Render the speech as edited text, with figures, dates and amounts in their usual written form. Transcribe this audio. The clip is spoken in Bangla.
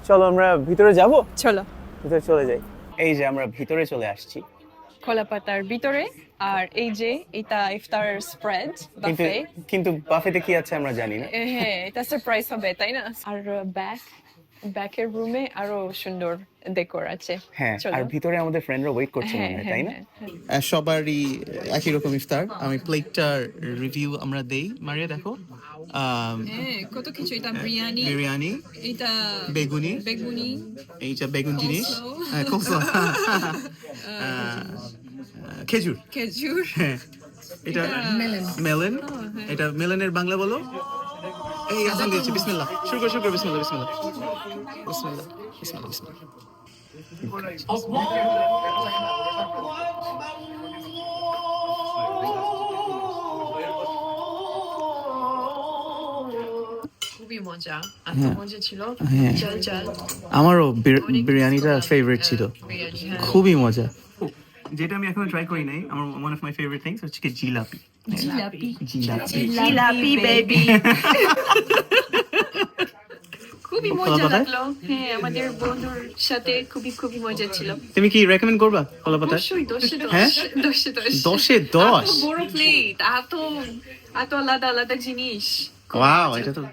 চলো আমরা ভিতরে যাব, চলো ভিতরে চলে যাই। এই যে আমরা ভিতরে চলে আসছি, কলাপাতার ভিতরে। আর এই যে এটা ইফতার স্প্রেড কিন্তু বাফে। কিন্তু বাফেতে কি আছে আমরা জানি না। হ্যাঁ, এটা সারপ্রাইজ হবে তাই না? আর ব্যাকের রুমে আরো সুন্দর ডেকোর আছে। হ্যাঁ, চলো। আর ভিতরে আমাদের ফ্রেন্ডরা ওয়েট করছে হ্যাঁ মনে হয়, হ্যাঁ তাই না? হ্যাঁ। সবারই একই রকম ইফতার। আমি প্লেটটার রিভিউ আমরা দেই। মারিয়া দেখো, হ্যাঁ, কত কিছু। এটা বিরিয়ানি, বিরিয়ানি, এটা বেগুনি, বেগুনি, এইটা বেগুন জিনিস, Coleslaw. কোসা, খেজুর, খেজুর, হ্যাঁ, এটা মেলন, এটা মেলনের বাংলা বলো। এই আজান দিয়েছে, বিসমিল্লাহ, শুরু করো, বিসমিল্লাহ, বিসমিল্লাহ, বিসমিল্লাহ, বিসমিল্লাহ, বিসমিল্লাহ। খুবই মজা। এত মজা ছিল। ঝাল ঝাল আমারও বিরিয়ানিটা ফেভারিট ছিল, বিরিয়ানি। হ্যাঁ। খুবই মজা। যেটা আমি এখনো ট্রাই করি নাই, আমার one of my favourite things হচ্ছে কি জিলাপি। জিলাপি, জিলাপি, জিলাপি বেবি। খুবই মজা কলাপাতায়? লাগলো। হ্যাঁ, আমাদের বন্ধুর সাথে খুবই খুবই মজা ছিল। তুমি কি রেকমেন্ড করবা কলাপাতায়? অবশ্যই 10-এ 10। হ্যাঁ? 10-এ 10। 10-এ 10? এত বড় প্লেট, এত এত আলাদা আলাদা জিনিস। ওয়াও, এটা তো